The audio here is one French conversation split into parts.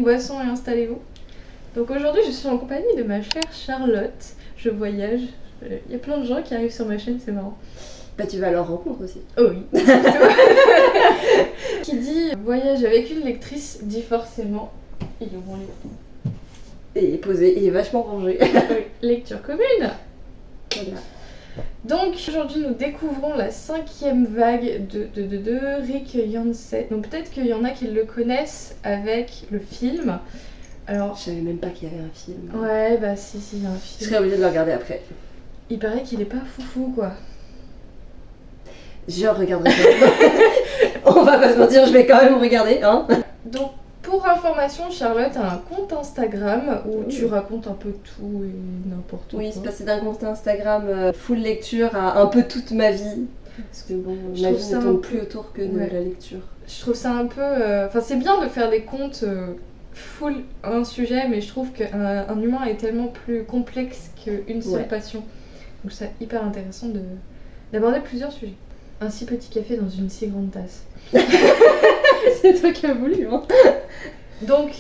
boisson et installez-vous. Donc aujourd'hui, je suis en compagnie de ma chère Charlotte. Je voyage. Il y a plein de gens qui arrivent sur ma chaîne, c'est marrant. Bah tu vas à leur rencontre aussi. Oh oui. Qui dit voyage avec une lectrice dit forcément il ouvre mon livre. Et posé, et vachement rangé. Lecture commune. Voilà. Donc aujourd'hui nous découvrons la 5e vague de Rick Yancey. Donc peut-être qu'il y en a qui le connaissent avec le film. Alors, Je savais même pas qu'il y avait un film. ouais bah si il y a un Je film. serais obligée de le regarder après. Il paraît qu'il est pas foufou quoi. Je regarderai pas. On va pas se mentir, je vais quand même regarder, hein. Donc pour information, Charlotte a un compte Instagram où tu racontes un peu tout et n'importe quoi. Oui, c'est passé d'un compte Instagram full lecture à un peu toute ma vie. Parce que bon, Je ma trouve vie ça ne un tourne peu- plus autour que de ouais. la lecture. Je trouve ça un peu... Enfin c'est bien de faire des comptes full un sujet, mais je trouve qu'un humain est tellement plus complexe qu'une seule Ouais. passion. Donc c'est hyper intéressant d'aborder plusieurs sujets. Un si petit café dans une si grande tasse. C'est toi qui as voulu, hein. Donc,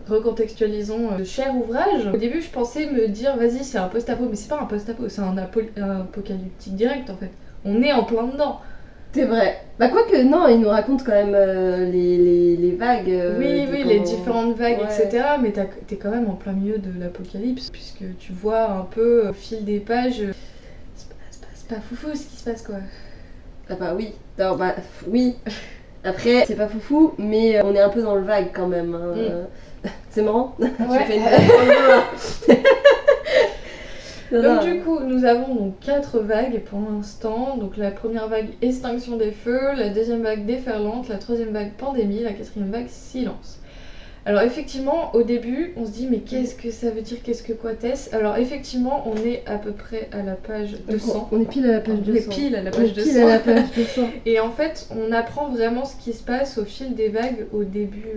recontextualisons ce cher ouvrage. Au début, je pensais me dire, vas-y, c'est un post-apo, mais c'est pas un post-apo, c'est un apocalyptique direct en fait. On est en plein dedans. C'est vrai. Bah quoique non, il nous raconte quand même les vagues. Oui, de les comment- différentes vagues, Ouais. etc. Mais t'es quand même en plein milieu de l'apocalypse, puisque tu vois un peu au fil des pages. C'est pas foufou ce qui se passe quoi. Ah bah oui. Alors, bah oui. Après, c'est pas foufou, mais on est un peu dans le vague quand même. Hein. C'est marrant. Ouais. J'ai fait une blague sur le dos, là. Donc du coup, nous avons donc 4 vagues pour l'instant. Donc la première vague, extinction des feux, la deuxième vague, déferlante, la troisième vague, pandémie, la quatrième vague, silence. Alors effectivement, au début, on se dit mais qu'est-ce que ça veut dire, qu'est-ce que quoi est-ce? Alors effectivement, on est à peu près à la page 200. On est pile à la page On 200. est pile à la On est page pile 200. à la page 200. Et en fait, on apprend vraiment ce qui se passe au fil des vagues au début,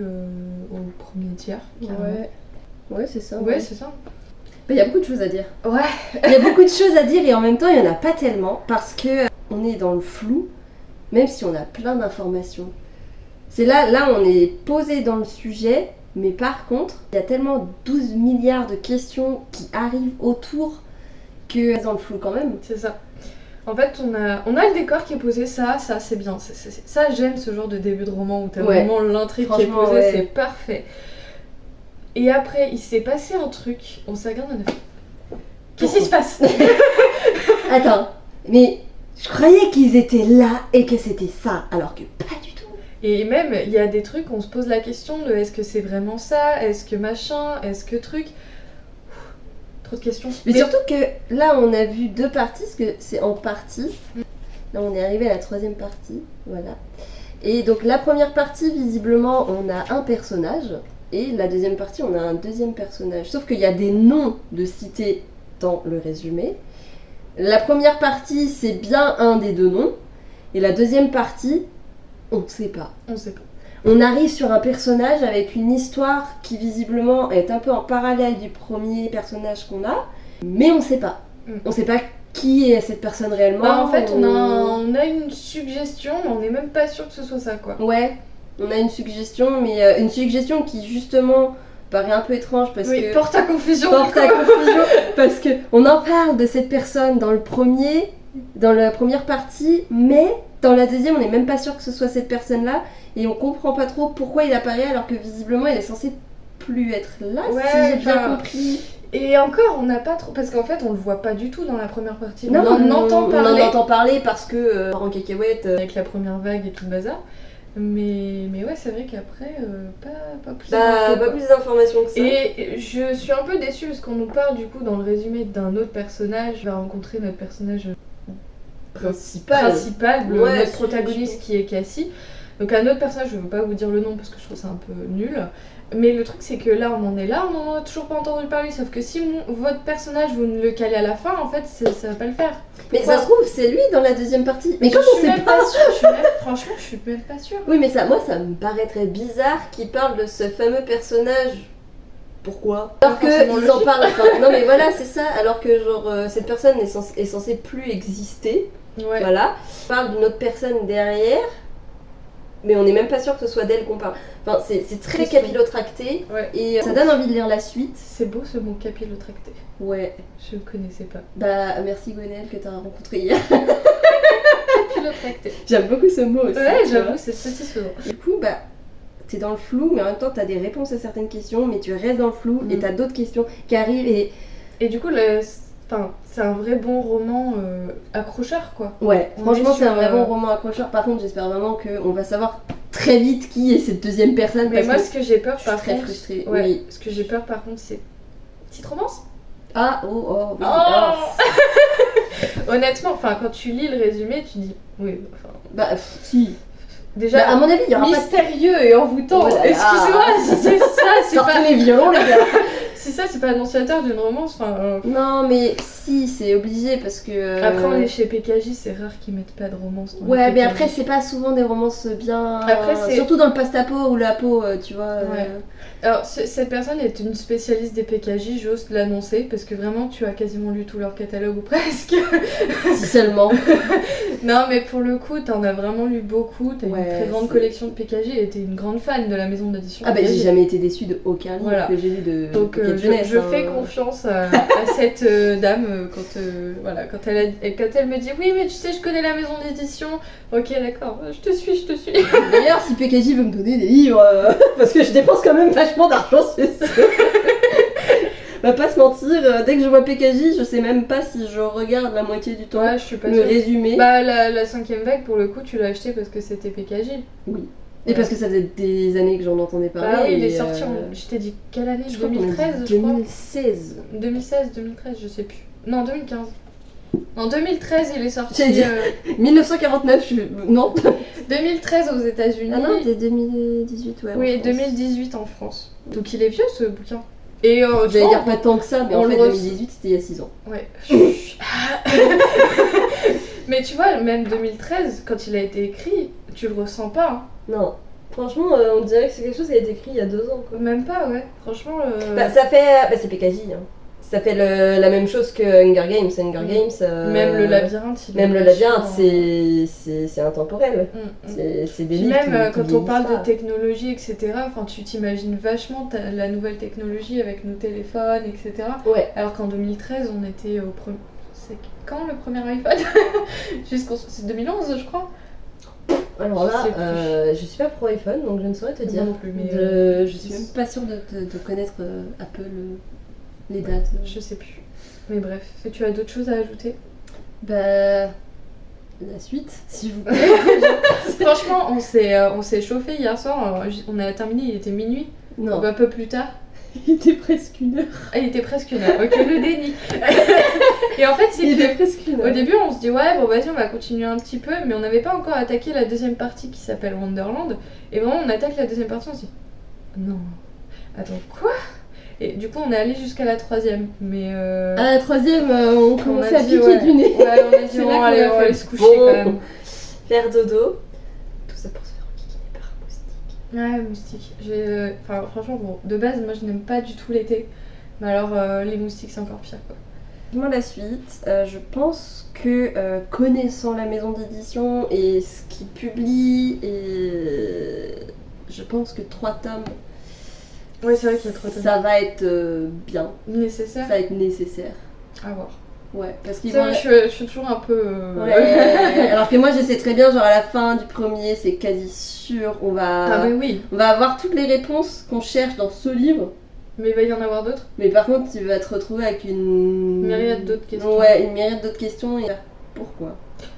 au premier tiers. carrément. Ouais, c'est ça. Ouais, c'est ça. Il y a beaucoup de choses à dire. Ouais. Il y a beaucoup de choses à dire et en même temps, il n'y en a pas tellement parce que on est dans le flou, même si on a plein d'informations. C'est là, on est posé dans le sujet, mais par contre, il y a tellement 12 milliards de questions qui arrivent autour que c'est dans le flou quand même. C'est ça. En fait, on a le décor qui est posé, ça c'est bien. Ça, j'aime ce genre de début de roman où t'as Ouais. vraiment l'intrigue qui est Franchement, posée, ouais. c'est parfait. Et après, il s'est passé un truc, on se regarde, on a fait... Qu'est-ce qui se passe? Attends, mais je croyais qu'ils étaient là et que c'était ça, alors que pas du tout. Et même, il y a des trucs, on se pose la question de est-ce que c'est vraiment ça? Est-ce que machin? Est-ce que truc? Trop de questions. Mais surtout que là, on a vu 2 parties, parce que c'est en partie. Là, on est arrivé à la 3e partie, voilà. Et donc, la première partie, visiblement, on a un personnage. Et la 2e partie, on a un 2e personnage. Sauf qu'il y a des noms de cités dans le résumé. La première partie, c'est bien un des 2 noms. Et la 2e partie, on ne sait pas. On sait pas. On arrive sur un personnage avec une histoire qui visiblement est un peu en parallèle du premier personnage qu'on a, mais on sait pas. On sait pas qui est cette personne réellement. Bah, en fait, on a une suggestion, mais on n'est même pas sûr que ce soit ça, quoi. Ouais, on a une suggestion, mais une suggestion qui justement paraît un peu étrange parce Oui, que... porte à confusion. Porte à confusion, parce que on en parle de cette personne dans la première partie, mais dans la deuxième, on n'est même pas sûr que ce soit cette personne-là, et on comprend pas trop pourquoi il apparaît alors que visiblement il est censé plus être là, Ouais, si j'ai bien enfin, compris. Et encore, on n'a pas trop... Parce qu'en fait, on le voit pas du tout dans la première partie. Non, on en entend parler. On en entend parler parce que en cacahuète. Avec la première vague et tout le bazar. Mais ouais, c'est vrai qu'après, pas plus Bah, d'infos, pas quoi. plus d'informations que ça. Et je suis un peu déçue parce qu'on nous parle du coup dans le résumé d'un autre personnage. On va rencontrer notre personnage principal, Ouais, notre protagoniste qui est Cassie. Donc un autre personnage, je ne veux pas vous dire le nom parce que je trouve ça un peu nul. Mais le truc c'est que là on en est là, on n'en a toujours pas entendu parler. Sauf que si votre personnage vous ne le calez à la fin, en fait ça va pas le faire. Mais Pourquoi ça se trouve, c'est lui dans la deuxième partie. Mais je comme on suis sait même pas. sûre, franchement je suis même pas sûre. Oui, mais moi ça me paraîtrait bizarre qu'ils parlent de ce fameux personnage. Pourquoi? Alors forcément qu'ils en logique. parlent. Enfin, non, mais voilà, c'est ça. Alors que, genre, cette personne est censée plus exister. Ouais. Voilà. On parle d'une autre personne derrière. mais on n'est même pas sûr que ce soit d'elle qu'on parle. Enfin, c'est très capillotracté, Ouais. et ça donne envie de lire la suite. C'est beau ce mot capillotracté. Ouais. Je ne connaissais pas. Bah, merci Gwenaëlle que t'as rencontré hier. Capillotracté. J'aime beaucoup ce mot aussi. Ouais, tu vois. j'avoue, c'est satisfaisant. Du coup, bah, t'es dans le flou, mais en même temps, t'as des réponses à certaines questions, mais tu restes dans le flou, et t'as d'autres questions qui arrivent, Et du coup, c'est un vrai bon roman accrocheur, quoi. Ouais, On franchement, est c'est un sur, vrai bon roman accrocheur. Par contre, j'espère vraiment qu'on va savoir très vite qui est cette deuxième personne. Mais parce moi, que ce que j'ai peur, je suis par très contre... frustrée. Ouais, Oui. ce que j'ai peur, par contre, c'est... Petite romance. Ah, oui, Oh ah. Honnêtement, enfin, quand tu lis le résumé, tu dis... Oui, enfin... Bah, si. Déjà, Bah, à mon avis, il y aura pas mystérieux et envoûtant. Oh là là. Excuse-moi, si c'est ça, c'est Sortez pas... les violons, les gars. Si ça, c'est pas annonciateur d'une romance, enfin... Non, mais si, c'est obligé parce que. Après, on est chez PKJ, c'est rare qu'ils mettent pas de romance. Dans Ouais, les mais PKJ. après, c'est pas souvent des romances bien. Après, c'est- Surtout dans le post-apo ou la peau, tu vois. Ouais. Alors, cette personne est une spécialiste des PKJ, j'ose l'annoncer, parce que vraiment, tu as quasiment lu tout leur catalogue, ou presque. Si seulement. Non, mais pour le coup, t'en as vraiment lu beaucoup, t'as Ouais, une très grande c'est- collection de PKJ, et t'es une grande fan de la maison d'édition Ah, bah, j'ai PKJ. jamais été déçue de aucun livre Voilà. que j'ai lu de. Donc Pocket je Jeunesse, hein. fais confiance à cette dame voilà, quand elle me dit oui mais tu sais je connais la maison d'édition, ok d'accord, je te suis. D'ailleurs, si PKJ veut me donner des livres, parce que je dépense quand même vachement d'argent sur ça. Va pas se mentir, dès que je vois PKJ, je sais même pas si je regarde la moitié du temps Ouais, je suis pas le sûre. résumé. Bah la cinquième vague pour le coup tu l'as acheté parce que c'était PKJ. Oui. Et parce que ça faisait des années que j'en entendais parler. Bah oui il est et, sorti je t'ai dit quelle année, je crois qu'on a dit 2013 je crois. 2016. 2016, 2013 je sais plus. Non 2015. En 2013 il est sorti. J'allais dire. 1949, non. 2013 aux États-Unis. Ah non, c'était 2018, ouais. Oui, en France. 2018 en France. Donc il est vieux ce bouquin. Et J'allais dire pas tant que ça, mais on en le fait, reçoit. 2018, c'était il y a 6 ans. Ouais. Mais tu vois, même 2013, quand il a été écrit, tu le ressens pas. Hein. Non. Franchement, on dirait que c'est quelque chose qui a été écrit il y a 2 ans, quoi. Même pas, ouais. Franchement. Bah, ça fait. Bah, c'est PKJ, hein. Ça fait la même chose que Hunger Games. Hunger Games. Même le labyrinthe. Même le labyrinthe, c'est intemporel. Mm. C'est des Puis livres. même qui quand on parle vieillissent de technologie, etc., enfin, tu t'imagines vachement la nouvelle technologie avec nos téléphones, etc. pas. Ouais. Alors qu'en 2013, on était au premier. C'est quand le premier iPhone C'est 2011, je crois. Alors là, Je sais plus. je suis pas pro iPhone, donc je ne saurais te dire. Moi non plus, mais, Je suis même pas sûre de connaître Apple, les dates. Je sais plus. Mais bref, tu as d'autres choses à ajouter? Bah. La suite, s'il vous plaît. Franchement, on s'est chauffé hier soir, on a terminé, il était minuit, Non. un peu plus tard. Il était presque 1 heure. Ah, il était presque 1 heure, ok, le déni. Et en fait, c'est Il que était presque 1 heure. au début, on se dit ouais, bon vas-y, on va continuer un petit peu, mais on n'avait pas encore attaqué la deuxième partie qui s'appelle Wonderland. Et vraiment, on attaque la deuxième partie, on se dit non, attends, quoi? Et du coup, on est allé jusqu'à la troisième, mais À la troisième, on commençait à dit, piquer ouais. du nez. Ouais, on a dit C'est bon, là qu'on allez, a on va fait aller se coucher bon. quand même. Faire dodo. Tout ça pour se faire enquiquiner par un moustique. Ouais, moustique. Enfin, franchement, bon, de base, moi je n'aime pas du tout l'été. Mais alors, les moustiques, c'est encore pire, quoi. Moi, la suite, je pense que connaissant la maison d'édition et ce qu'ils publient, et je pense que 3 tomes, Ouais, c'est vrai qu'il y a trop de ça va être bien, nécessaire ça va être nécessaire. à voir. Ouais, parce qu'ils Ça, vont. je suis toujours un peu. Ouais. Alors que moi, je sais très bien, genre à la fin du premier, c'est quasi sûr, Ah, mais oui, on va avoir toutes les réponses qu'on cherche dans ce livre. mais il va y en avoir d'autres. Mais par contre, tu vas te retrouver avec une Myriade d'autres questions. Ouais, une myriade d'autres questions. Et pourquoi?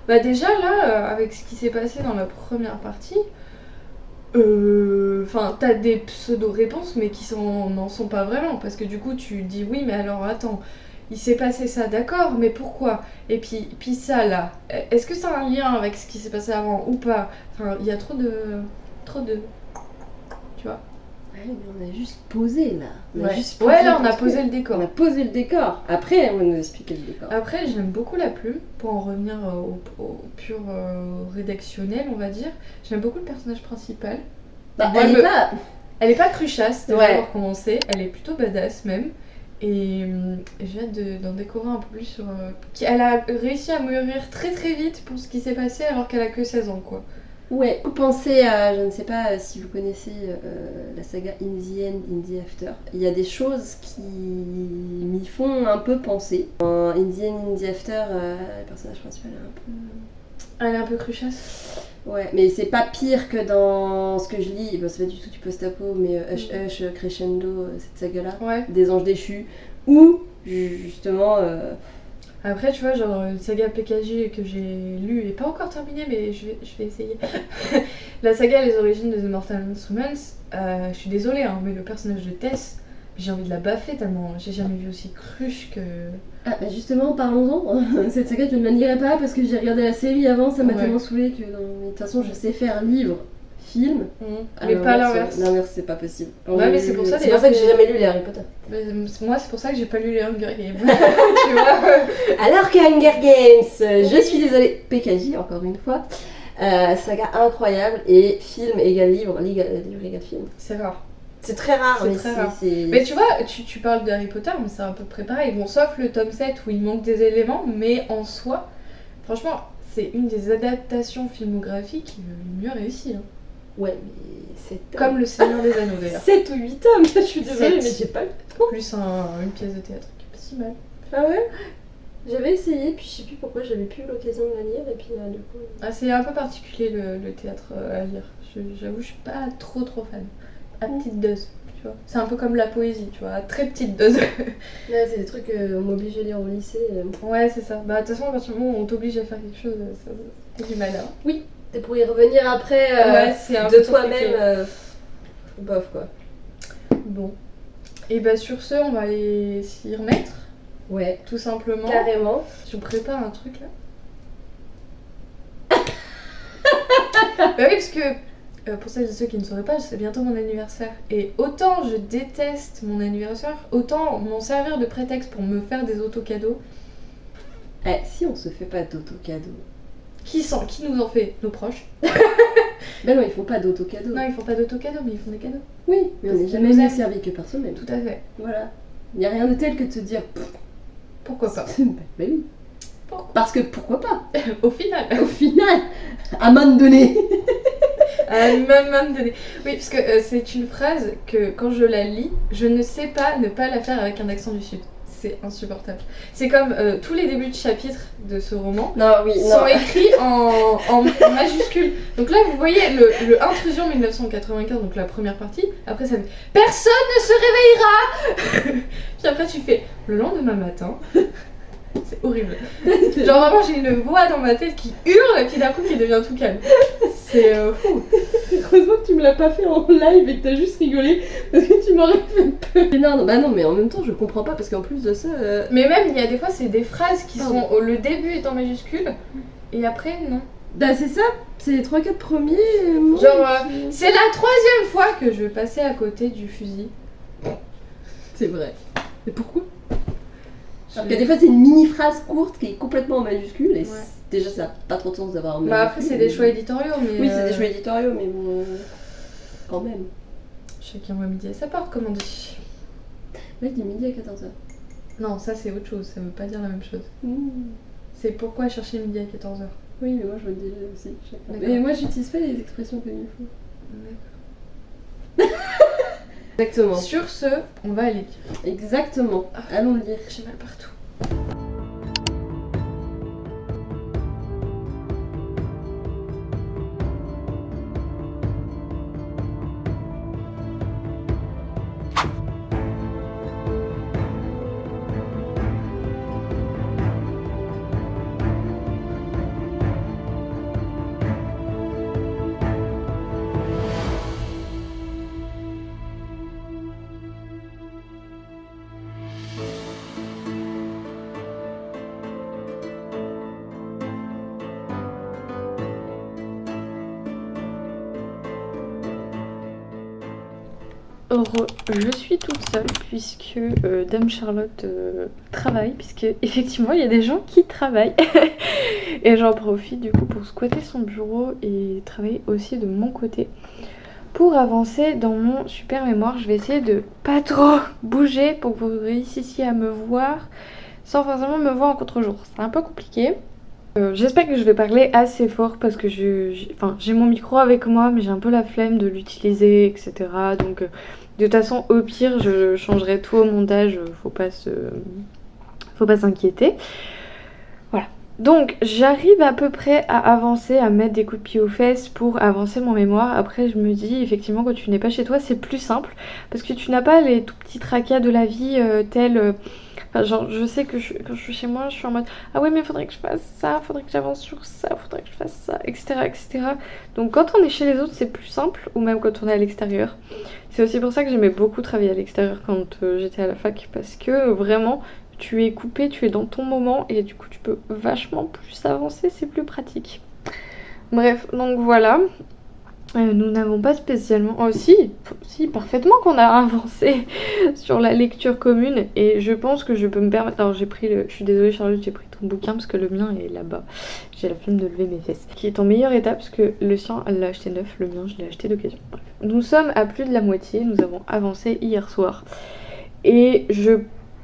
Bah, déjà, là, avec ce qui s'est passé dans la première partie, enfin, t'as des pseudo-réponses, mais qui n'en sont pas vraiment. Parce que du coup, tu dis oui, mais alors attends, il s'est passé ça, d'accord, mais pourquoi? Et puis ça, là, est-ce que ça a un lien avec ce qui s'est passé avant ou pas? Enfin, il y a trop de. Tu vois? Ouais, mais on a juste posé là. On a Ouais, juste posé ouais, là, on a le posé truc. le décor. On a posé le décor. Après, on va nous expliquer le décor. Après, j'aime beaucoup la plume, pour en revenir au pur rédactionnel, on va dire. J'aime beaucoup le personnage principal. Bah, Moi, elle est pas. Elle est pas cruchasse, déjà Ouais. pour commencer. Elle est plutôt badass même. Et j'ai hâte d'en découvrir un peu plus sur. Elle a réussi à mûrir très très vite pour ce qui s'est passé alors qu'elle a que 16 ans, quoi. Ouais, pensez à, je ne sais pas si vous connaissez la saga In the End, In the After. Il y a des choses qui m'y font un peu penser. En In the End, In the After, le personnage principal est un peu... Elle est un peu cruchasse. Ouais, mais c'est pas pire que dans ce que je lis, bon, c'est pas du tout du post-apo, mais Hush Hush, Crescendo, cette saga-là, Ouais. des anges déchus, où justement... Après, tu vois, genre, une saga PKJ que j'ai lue et pas encore terminée, mais je vais essayer. La saga Les origines de The Mortal Instruments, je suis désolée, hein, mais le personnage de Tess, j'ai envie de la baffer tellement j'ai jamais vu aussi cruche que... Ah bah justement, parlons-en. Cette saga, je ne la lirai pas parce que j'ai regardé la série avant, ça m'a Ouais. tellement saoulée que de toute façon, je sais faire livre, film. Mais pas l'inverse. L'inverse, c'est pas possible. Ouais, mais c'est pour ça, C'est pour ça que j'ai jamais lu les Harry Potter. Moi, c'est pour ça que j'ai pas lu les Hunger Games. Tu vois. Alors que Hunger Games, je suis désolée, PKJ encore une fois, saga incroyable et film égale livre, livre égale film. C'est rare. C'est très rare, C'est mais très rare. c'est... Mais tu vois, tu parles de Harry Potter, mais c'est à peu près pareil. Bon, sauf le tome 7 où il manque des éléments, mais en soi, franchement, c'est une des adaptations filmographiques les mieux réussies. Hein. Ouais, mais c'est... Comme Le Seigneur des Anneaux d'ailleurs. 7 ou 8 tomes, je suis désolée, 7. mais j'ai pas le... Plus une pièce de théâtre qui est pas si mal. Ah ouais? J'avais essayé, puis je sais plus pourquoi j'avais plus eu l'occasion de la lire, et puis du coup... Ah, c'est un peu particulier le théâtre à lire. J'avoue, je suis pas trop fan. À petite dose, tu vois. C'est un peu comme la poésie, tu vois, à très petite dose. Là, c'est des trucs qu'on m'oblige à lire au lycée. Ouais, c'est ça. Bah, de toute façon, à partir du moment où on t'oblige à faire quelque chose, c'est du mal. Hein. Oui, et pour y revenir après, Ouais, c'est un peu de toi-même, bof quoi. Bon. Et bah, sur ce, on va aller s'y remettre, Ouais, tout simplement. carrément. Je vous prépare un truc là. Bah oui, parce que pour celles et ceux qui ne sauraient pas, c'est bientôt mon anniversaire. Et autant je déteste mon anniversaire, autant m'en servir de prétexte pour me faire des auto-cadeaux. Eh, si on se fait pas d'auto-cadeau. Qui nous en fait? Nos proches. Ben non, ils font pas d'auto-cadeau. Non, ils font pas d'auto-cadeaux, mais ils font des cadeaux. Oui, mais on Parce n'est qu'ils jamais nous mieux aiment. servi que par soi-même. Tout à fait. Voilà. Il n'y a rien de tel que de se dire... Pourquoi pas? Ben oui. Pourquoi? Parce que pourquoi pas? Au final. Au final, à un moment donné. Même donné. Oui, parce que c'est une phrase que quand je la lis, je ne sais pas ne pas la faire avec un accent du Sud. C'est insupportable. C'est comme tous les débuts de chapitres de ce roman Non, oui, sont non. écrits en majuscules. Donc là, vous voyez le Intrusion 1995, donc la première partie. Après, ça fait personne ne se réveillera. Puis après, tu fais le lendemain matin. C'est horrible. Genre vraiment, j'ai une voix dans ma tête qui hurle et puis d'un coup qui devient tout calme. C'est fou. Heureusement que tu me l'as pas fait en live et que t'as juste rigolé parce que tu m'aurais fait peur. Non, bah non, mais en même temps, je comprends pas parce qu'en plus de ça. Mais même, il y a des fois, c'est des phrases qui sont. Le début est en majuscule et après, non. Bah, c'est ça, c'est les 3-4 premiers. Genre, c'est la 3e fois que je passais à côté du fusil. C'est vrai. Mais pourquoi? Alors que des fois, c'est une mini-phrase courte qui est complètement en majuscule et déjà, ça n'a pas trop de sens d'avoir en majuscule. Bah, après, c'est des choix éditoriaux, mais. Oui, c'est des choix éditoriaux, mais bon. Quand même. Chacun voit midi à sa porte, comme on dit. Là, je dis midi à 14h. Non, ça, c'est autre chose, ça veut pas dire la même chose. C'est pourquoi chercher midi à 14h. Oui, mais moi, je le dis aussi. D'accord. Mais moi, j'utilise pas les expressions comme il faut. D'accord. Exactement. Sur ce, on va aller lire. Exactement. Allons lire. J'ai mal partout. Je suis toute seule puisque Dame Charlotte travaille, puisque effectivement il y a des gens qui travaillent et j'en profite du coup pour squatter son bureau et travailler aussi de mon côté pour avancer dans mon super mémoire. Je vais essayer de pas trop bouger pour que vous réussissiez à me voir sans forcément me voir en contre-jour. C'est un peu compliqué. J'espère que je vais parler assez fort parce que j'ai mon micro avec moi mais j'ai un peu la flemme de l'utiliser, etc. Donc de toute façon au pire je changerai tout au montage, faut pas s'inquiéter. Voilà. Donc j'arrive à peu près à avancer, à mettre des coups de pied aux fesses pour avancer mon mémoire. Après je me dis effectivement quand tu n'es pas chez toi c'est plus simple parce que tu n'as pas les tout petits tracas de la vie tels... Enfin, genre, je sais que quand je suis chez moi, je suis en mode ah ouais, mais faudrait que je fasse ça, faudrait que j'avance sur ça, faudrait que je fasse ça, etc., etc. Donc, quand on est chez les autres, c'est plus simple, ou même quand on est à l'extérieur. C'est aussi pour ça que j'aimais beaucoup travailler à l'extérieur quand j'étais à la fac, parce que vraiment, tu es coupé, tu es dans ton moment, et du coup, tu peux vachement plus avancer, c'est plus pratique. Bref, donc voilà. Nous n'avons pas spécialement... Oh si, parfaitement qu'on a avancé sur la lecture commune et je pense que je peux me permettre... Alors je suis désolée Charlotte, j'ai pris ton bouquin parce que le mien est là-bas. J'ai la flemme de lever mes fesses. Qui est en meilleur état parce que le sien, elle l'a acheté neuf, le mien, je l'ai acheté d'occasion. Bref. Nous sommes à plus de la moitié, nous avons avancé hier soir. Et je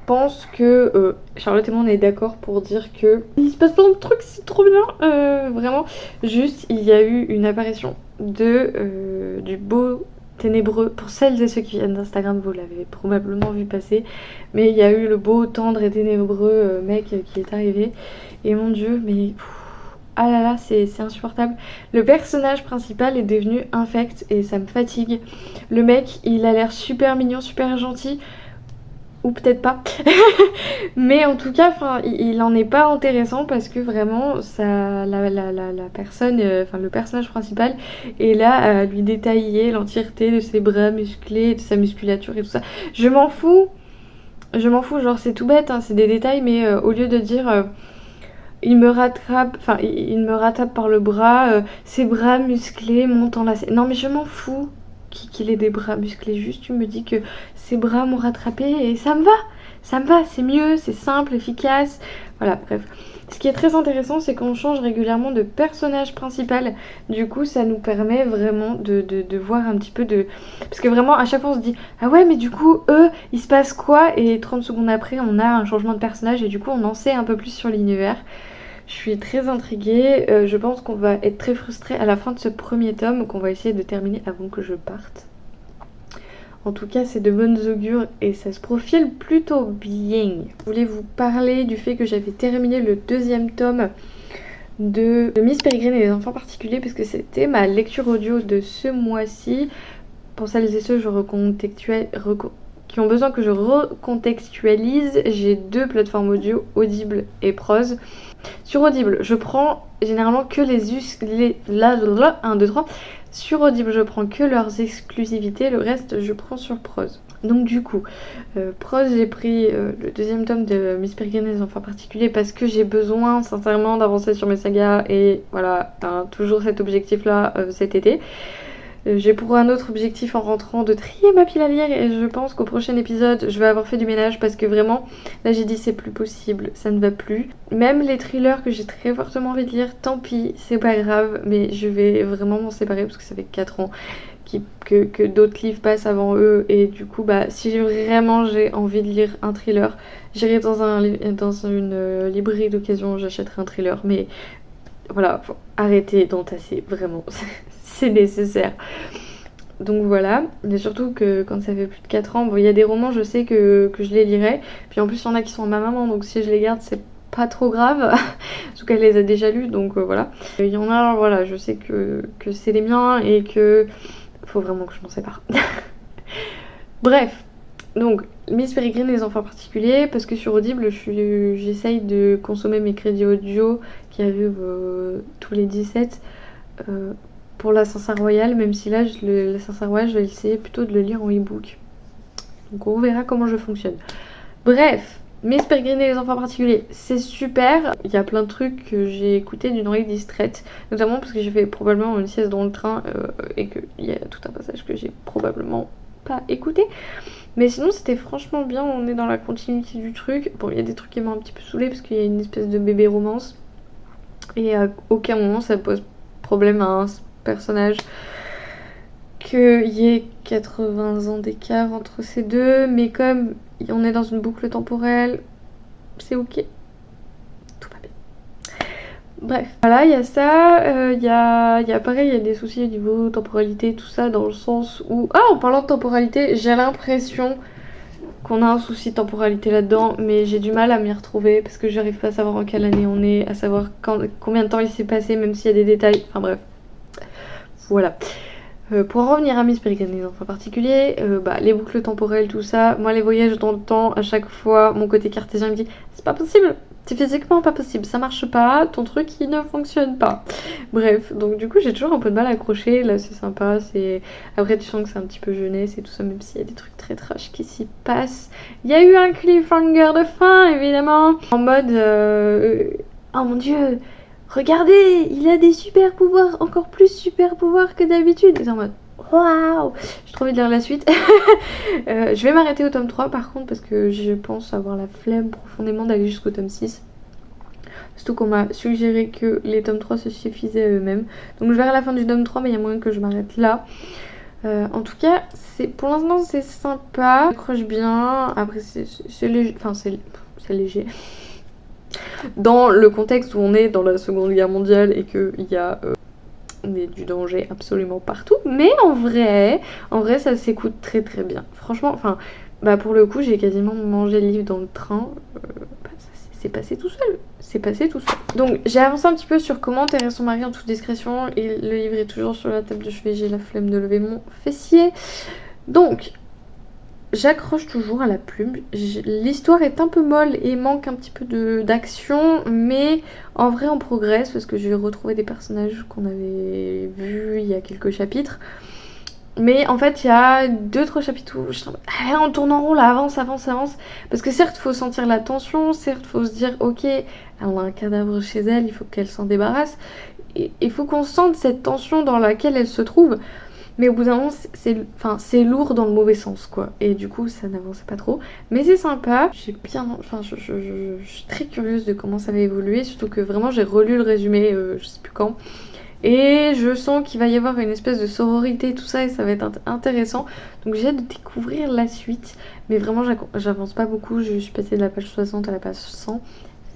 pense que Charlotte et moi on est d'accord pour dire que il se passe plein de trucs, c'est trop bien, vraiment. Juste il y a eu une apparition du beau ténébreux, pour celles et ceux qui viennent d'Instagram vous l'avez probablement vu passer, mais il y a eu le beau tendre et ténébreux mec qui est arrivé et mon dieu mais ah là là c'est insupportable. Le personnage principal est devenu infect et ça me fatigue. Le mec il a l'air super mignon, super gentil, ou peut-être pas. Mais en tout cas, il en est pas intéressant parce que vraiment, la personne, le personnage principal est là à lui détailler l'entièreté de ses bras musclés, de sa musculature et tout ça. Je m'en fous, genre c'est tout bête, hein, c'est des détails, mais au lieu de dire... il me rattrape par le bras, ses bras musclés montent en lacets. Non mais je m'en fous qu'il ait des bras musclés, juste tu me dis que ses bras m'ont rattrapé et ça me va, c'est mieux, c'est simple, efficace, voilà, bref. Ce qui est très intéressant, c'est qu'on change régulièrement de personnage principal, du coup ça nous permet vraiment de voir un petit peu de... Parce que vraiment à chaque fois on se dit ah ouais mais du coup eux il se passe quoi, et 30 secondes après on a un changement de personnage et du coup on en sait un peu plus sur l'univers. Je suis très intriguée, je pense qu'on va être très frustrés à la fin de ce premier tome qu'on va essayer de terminer avant que je parte. En tout cas c'est de bonnes augures et ça se profile plutôt bien. Je voulais vous parler du fait que j'avais terminé le deuxième tome de Miss Peregrine et les enfants particuliers parce que c'était ma lecture audio de ce mois-ci. Pour celles et ceux qui ont besoin que je recontextualise, j'ai deux plateformes audio, Audible et Prose. Sur Audible, je prends généralement que Sur Audible, je prends que leurs exclusivités, le reste, je prends sur Prose. Donc du coup, Prose, j'ai pris le deuxième tome de Miss Peregrine et les enfants particuliers parce que j'ai besoin sincèrement d'avancer sur mes sagas et voilà, toujours cet objectif-là cet été. J'ai pour un autre objectif en rentrant de trier ma pile à lire et je pense qu'au prochain épisode je vais avoir fait du ménage parce que vraiment là j'ai dit c'est plus possible, ça ne va plus. Même les thrillers que j'ai très fortement envie de lire, tant pis, c'est pas grave, mais je vais vraiment m'en séparer parce que ça fait 4 ans que d'autres livres passent avant eux et du coup bah si vraiment j'ai envie de lire un thriller, j'irai dans une librairie d'occasion, j'achèterai un thriller, mais voilà, faut arrêter d'entasser, vraiment. C'est nécessaire. Donc voilà, mais surtout que quand ça fait plus de 4 ans, bon, il y a des romans, je sais que je les lirai. Puis en plus, il y en a qui sont à ma maman, donc si je les garde, c'est pas trop grave. Surtout qu'elle les a déjà lus, donc voilà. Il y en a, voilà, je sais que c'est les miens et que faut vraiment que je m'en sépare. Bref, donc Miss Peregrine et les enfants particuliers, parce que sur Audible, j'essaye de consommer mes crédits audio qui arrivent tous les 17 pour l'Ascenseur Royal, même si là l'Ascenseur Royal je vais essayer plutôt de le lire en e-book, donc on verra comment je fonctionne. Bref, Miss Peregrine et les enfants particuliers, c'est super. Il y a plein de trucs que j'ai écoutés d'une oreille distraite, notamment parce que j'ai fait probablement une sieste dans le train et qu'il y a tout un passage que j'ai probablement pas écouté. Mais sinon c'était franchement bien, on est dans la continuité du truc. Bon, il y a des trucs qui m'ont un petit peu saoulé parce qu'il y a une espèce de bébé romance et à aucun moment ça pose problème à un personnage qu'il y ait 80 ans d'écart entre ces deux, mais comme on est dans une boucle temporelle, c'est ok, tout va bien. Bref, voilà, il y a ça, il y a pareil, il y a des soucis au niveau temporalité, tout ça, dans le sens où... Ah, en parlant de temporalité, j'ai l'impression qu'on a un souci de temporalité là-dedans, mais j'ai du mal à m'y retrouver, parce que j'arrive pas à savoir en quelle année on est, à savoir combien de temps il s'est passé, même s'il y a des détails, enfin bref. Voilà. Pour en revenir à Miss Peregrine et les enfants particuliers, les boucles temporelles, tout ça, moi les voyages dans le temps, à chaque fois, mon côté cartésien me dit c'est pas possible, c'est physiquement pas possible, ça marche pas, ton truc il ne fonctionne pas. Bref, donc du coup j'ai toujours un peu de mal à accrocher, là c'est sympa, c'est... Après tu sens que c'est un petit peu jeunesse et tout ça, même s'il y a des trucs très trash qui s'y passent. Il y a eu un cliffhanger de fin évidemment, en mode oh mon dieu, regardez, il a des super pouvoirs, encore plus super pouvoirs que d'habitude. Et en mode waouh, j'ai trop envie de lire la suite. Je vais m'arrêter au tome 3 par contre parce que je pense avoir la flemme profondément d'aller jusqu'au tome 6. Surtout qu'on m'a suggéré que les tomes 3 se suffisaient à eux-mêmes. Donc je verrai la fin du tome 3 mais il y a moyen que je m'arrête là. En tout cas, pour l'instant c'est sympa, j'accroche bien. Après c'est léger, enfin c'est léger. Dans le contexte où on est dans la Seconde Guerre mondiale et qu'il y a du danger absolument partout, mais en vrai ça s'écoute très très bien. Franchement, enfin, pour le coup, j'ai quasiment mangé le livre dans le train. C'est passé tout seul. C'est passé tout seul. Donc j'ai avancé un petit peu sur comment enterrer son mari en toute discrétion et le livre est toujours sur la table de chevet. J'ai la flemme de lever mon fessier. Donc j'accroche toujours à la plume. L'histoire est un peu molle et manque un petit peu d'action, mais en vrai on progresse parce que je vais retrouver des personnages qu'on avait vus il y a quelques chapitres. Mais en fait il y a 2-3 chapitres où on tourne en rond là, avance. Parce que certes faut sentir la tension, certes faut se dire ok, elle a un cadavre chez elle, il faut qu'elle s'en débarrasse. Et il faut qu'on sente cette tension dans laquelle elle se trouve. Mais au bout d'un moment, c'est lourd dans le mauvais sens, quoi. Et du coup, ça n'avance pas trop. Mais c'est sympa. Je suis très curieuse de comment ça va évoluer. Surtout que vraiment, j'ai relu le résumé, je sais plus quand. Et je sens qu'il va y avoir une espèce de sororité, tout ça, et ça va être intéressant. Donc j'ai hâte de découvrir la suite. Mais vraiment, j'avance pas beaucoup. Je suis passée de la page 60 à la page 100.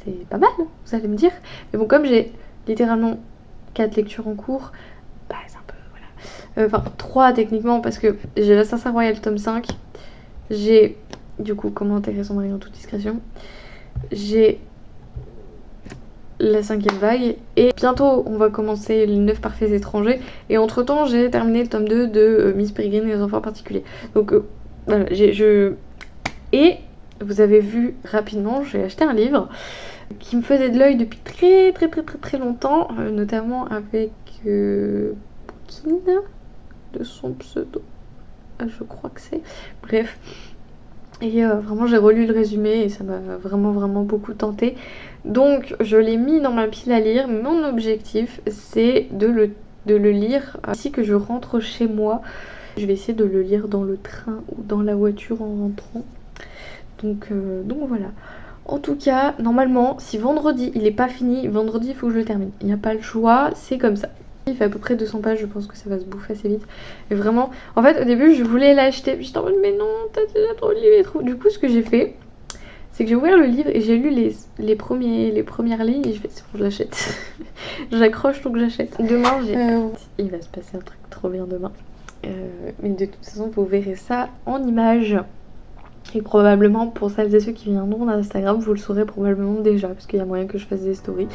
C'est pas mal, vous allez me dire. Mais bon, comme j'ai littéralement 4 lectures en cours, c'est un peu... Enfin 3 techniquement parce que j'ai l'Assassin Royal tome 5, j'ai du coup comment enterrer son mari en toute discrétion, j'ai la 5e vague et bientôt on va commencer les 9 parfaits étrangers et entre temps j'ai terminé le tome 2 de Miss Peregrine et les enfants particuliers. Donc voilà, et vous avez vu rapidement, j'ai acheté un livre qui me faisait de l'œil depuis très longtemps, notamment avec Boukine de son pseudo, je crois que c'est. Bref. Et vraiment j'ai relu le résumé et ça m'a vraiment beaucoup tenté. Donc je l'ai mis dans ma pile à lire. Mon objectif c'est de le lire ainsi que je rentre chez moi. Je vais essayer de le lire dans le train ou dans la voiture en rentrant. Donc voilà. En tout cas, normalement, si vendredi il est pas fini, vendredi il faut que je le termine. Il n'y a pas le choix, c'est comme ça. Il fait à peu près 200 pages, je pense que ça va se bouffer assez vite. Et vraiment, en fait au début je voulais l'acheter, puis j'étais en mode mais non, t'as déjà trop de livres et trop. Du coup ce que j'ai fait, c'est que j'ai ouvert le livre et j'ai lu les premières lignes et je fais c'est bon je l'achète. J'accroche donc j'achète. Demain il va se passer un truc trop bien demain. Mais de toute façon vous verrez ça en images. Et probablement pour celles et ceux qui viendront d'Instagram, vous le saurez probablement déjà parce qu'il y a moyen que je fasse des stories.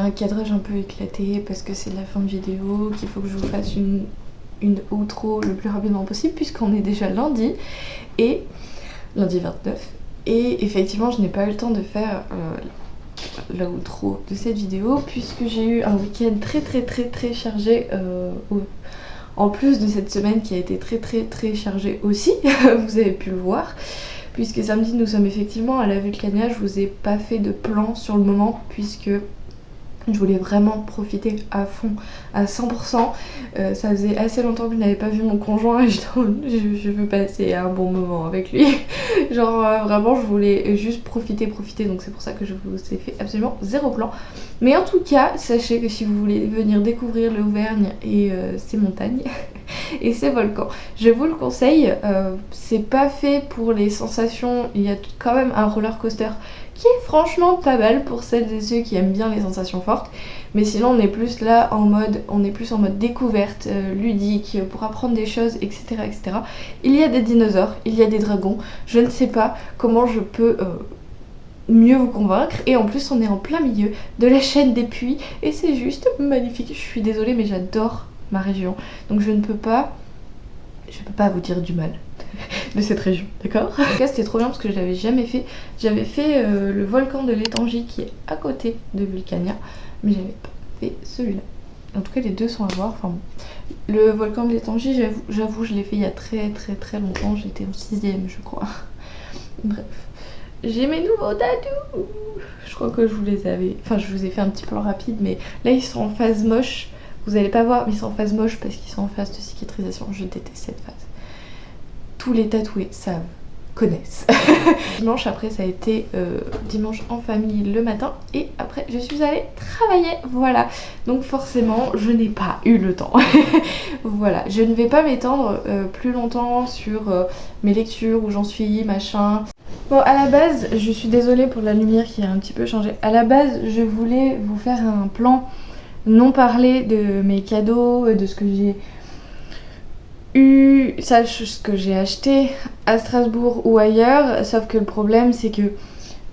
un cadrage un peu éclaté parce que c'est la fin de vidéo, qu'il faut que je vous fasse une outro le plus rapidement possible puisqu'on est déjà lundi 29. Et effectivement, je n'ai pas eu le temps de faire l'outro de cette vidéo puisque j'ai eu un week-end très chargé en plus de cette semaine qui a été très chargée aussi, vous avez pu le voir. Puisque samedi nous sommes effectivement à la Vulcania, je vous ai pas fait de plan sur le moment puisque je voulais vraiment profiter à fond, à 100%. Ça faisait assez longtemps que je n'avais pas vu mon conjoint et je veux passer un bon moment avec lui. Genre vraiment je voulais juste profiter, donc c'est pour ça que je vous ai fait absolument 0 plan. Mais en tout cas, sachez que si vous voulez venir découvrir l'Auvergne et ses montagnes et ses volcans, je vous le conseille. C'est pas fait pour les sensations, il y a quand même un roller coaster qui est franchement pas mal pour celles et ceux qui aiment bien les sensations fortes. Mais sinon on est plus là en mode, découverte, ludique, pour apprendre des choses, etc. Il y a des dinosaures, il y a des dragons, je ne sais pas comment je peux mieux vous convaincre. Et en plus on est en plein milieu de la chaîne des puits et c'est juste magnifique. Je suis désolée mais j'adore ma région. Donc je peux pas vous dire du mal de cette région, d'accord? En tout cas c'était trop bien parce que je l'avais jamais fait. J'avais fait le volcan de l'Étangie qui est à côté de Vulcania, mais j'avais pas fait celui-là. En tout cas les deux sont à voir. Enfin, le volcan de l'Étangie, j'avoue je l'ai fait il y a très longtemps, j'étais en 6ème je crois. Bref, j'ai mes nouveaux tatous. Je crois que je vous ai fait un petit plan rapide, mais là ils sont en phase moche. Vous allez pas voir, mais ils sont en phase moche parce qu'ils sont en phase de cicatrisation. Je déteste cette phase. Tous les tatoués connaissent. Dimanche après ça a été dimanche en famille le matin et après je suis allée travailler, voilà. Donc forcément je n'ai pas eu le temps. Voilà, je ne vais pas m'étendre plus longtemps sur mes lectures, où j'en suis, machin. Bon, à la base, je suis désolée pour la lumière qui a un petit peu changé. À la base, je voulais vous faire un plan non parler de mes cadeaux, de ce que j'ai ce que j'ai acheté à Strasbourg ou ailleurs, sauf que le problème c'est que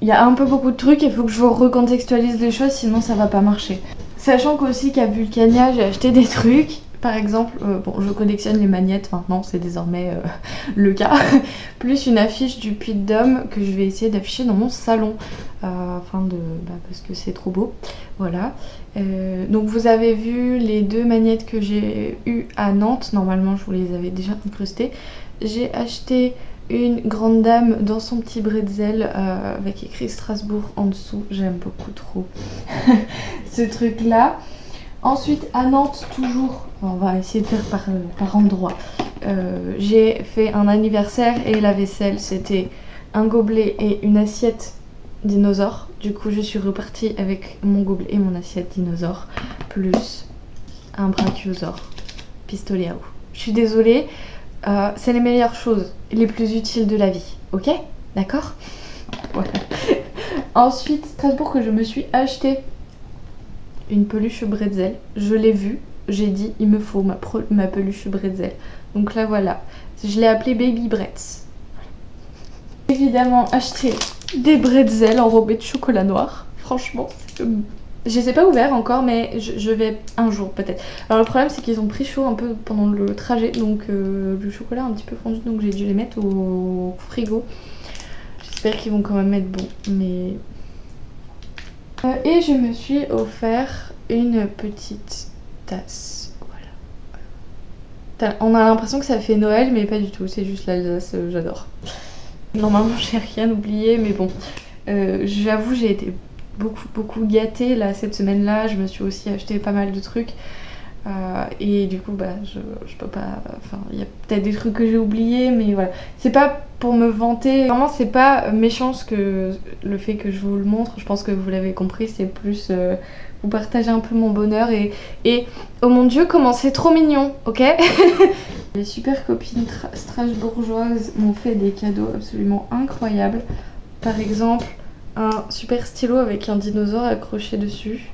il y a un peu beaucoup de trucs et il faut que je vous recontextualise les choses, sinon ça va pas marcher. Sachant qu'aussi qu'à Vulcania j'ai acheté des trucs, par exemple, je collectionne les magnettes maintenant, c'est désormais le cas, plus une affiche du Puy-de-Dôme que je vais essayer d'afficher dans mon salon, parce que c'est trop beau, voilà. Donc vous avez vu les 2 magnettes que j'ai eues à Nantes, normalement je vous les avais déjà incrustées. J'ai acheté une grande dame dans son petit bretzel avec écrit Strasbourg en dessous, j'aime beaucoup trop ce truc là. Ensuite à Nantes toujours, on va essayer de faire par endroit, j'ai fait un anniversaire et la vaisselle c'était un gobelet et une assiette dinosaure. Du coup je suis repartie avec mon gobelet et mon assiette dinosaure plus un brachiosaure pistolet à eau. Je suis désolée, c'est les meilleures choses, les plus utiles de la vie, ok? D'accord? Voilà. Ensuite Strasbourg que je me suis acheté une peluche bretzel, je l'ai vue, j'ai dit il me faut ma peluche bretzel. Donc là voilà, je l'ai appelée Baby Bretz. Évidemment acheté des bretzels enrobés de chocolat noir. Franchement, je les ai pas ouverts encore, mais je vais un jour peut-être. Alors le problème c'est qu'ils ont pris chaud un peu pendant le trajet, donc le chocolat a un petit peu fondu, donc j'ai dû les mettre au frigo. J'espère qu'ils vont quand même être bons, mais... et je me suis offert une petite tasse. Voilà. On a l'impression que ça fait Noël, mais pas du tout, c'est juste l'Alsace, j'adore. Normalement j'ai rien oublié, mais bon, j'avoue j'ai été beaucoup gâtée là cette semaine-là. Je me suis aussi acheté pas mal de trucs et du coup je peux pas, enfin il y a peut-être des trucs que j'ai oubliés, mais voilà, c'est pas pour me vanter, vraiment c'est pas méchant que le fait que je vous le montre, je pense que vous l'avez compris, c'est plus vous partager un peu mon bonheur et oh mon dieu comment c'est trop mignon, ok. Les super copines strasbourgeoises m'ont fait des cadeaux absolument incroyables. Par exemple, un super stylo avec un dinosaure accroché dessus.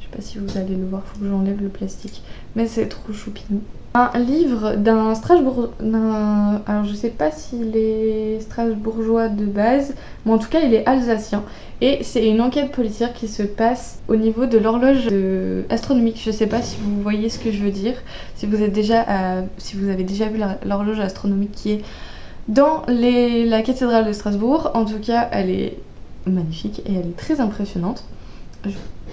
Je sais sais pas si vous allez le voir, faut que j'enlève le plastique. Mais c'est trop choupinou. Un livre d'un Strasbourg... Alors je sais pas s'il est strasbourgeois de base, mais en tout cas il est alsacien. Et c'est une enquête policière qui se passe au niveau de l'horloge astronomique. Je sais pas si vous voyez ce que je veux dire. Si vous avez déjà vu l'horloge astronomique qui est dans la cathédrale de Strasbourg. En tout cas, elle est magnifique et elle est très impressionnante. Je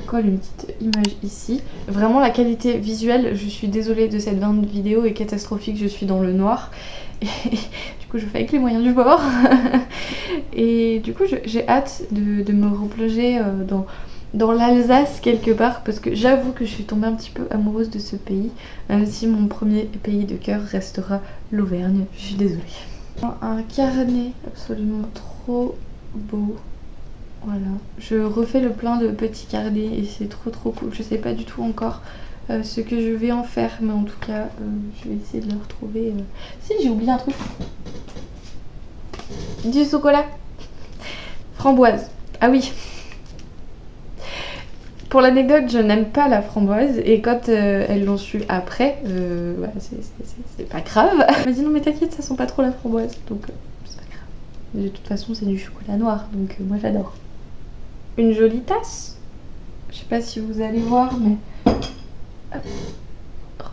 colle une petite image ici. Vraiment la qualité visuelle, je suis désolée de cette vidéo, est catastrophique, je suis dans le noir. Et du coup je fais avec les moyens du bord. Et du coup j'ai hâte de me replonger dans l'Alsace quelque part, parce que j'avoue que je suis tombée un petit peu amoureuse de ce pays, même si mon premier pays de cœur restera l'Auvergne. Je suis désolée. Un carnet absolument trop beau. Voilà, je refais le plein de petits carnets et c'est trop cool. Je sais pas du tout encore ce que je vais en faire, mais en tout cas je vais essayer de le retrouver. Si, j'ai oublié un truc. Du chocolat. Framboise. Ah oui. Pour l'anecdote, je n'aime pas la framboise et quand elles l'ont su après, voilà, c'est pas grave. Elle m'a dit non mais t'inquiète, ça sent pas trop la framboise, donc c'est pas grave. De toute façon c'est du chocolat noir, donc moi j'adore. Une jolie tasse. Je sais pas si vous allez voir, mais hop,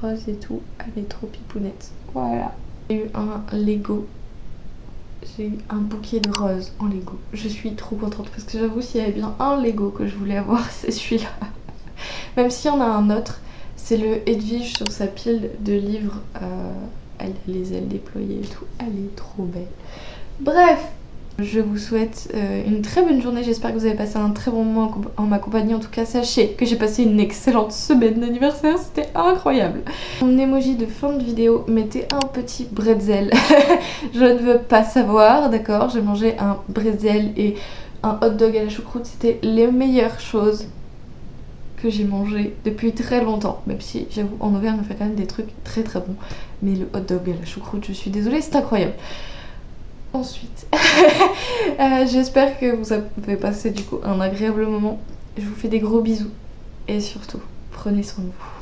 rose et tout, elle est trop pipounette. Voilà. J'ai eu un Lego. J'ai eu un bouquet de roses en Lego. Je suis trop contente parce que j'avoue, s'il y avait bien un Lego que je voulais avoir, c'est celui-là. Même s'il y en a un autre, c'est le Edwige sur sa pile de livres. Elle a les ailes déployées et tout. Elle est trop belle. Bref, je vous souhaite une très bonne journée. J'espère que vous avez passé un très bon moment en ma compagnie. En tout cas, sachez que j'ai passé une excellente semaine d'anniversaire. C'était incroyable. Mon emoji de fin de vidéo, mettez un petit bretzel. Je ne veux pas savoir, d'accord? J'ai mangé un bretzel et un hot dog à la choucroute. C'était les meilleures choses que j'ai mangé depuis très longtemps, même si j'avoue en Auvergne on fait quand même des trucs très bons, mais le hot dog à la choucroute, je suis désolée, c'est incroyable. Ensuite, j'espère que vous avez passé du coup un agréable moment. Je vous fais des gros bisous et surtout, prenez soin de vous.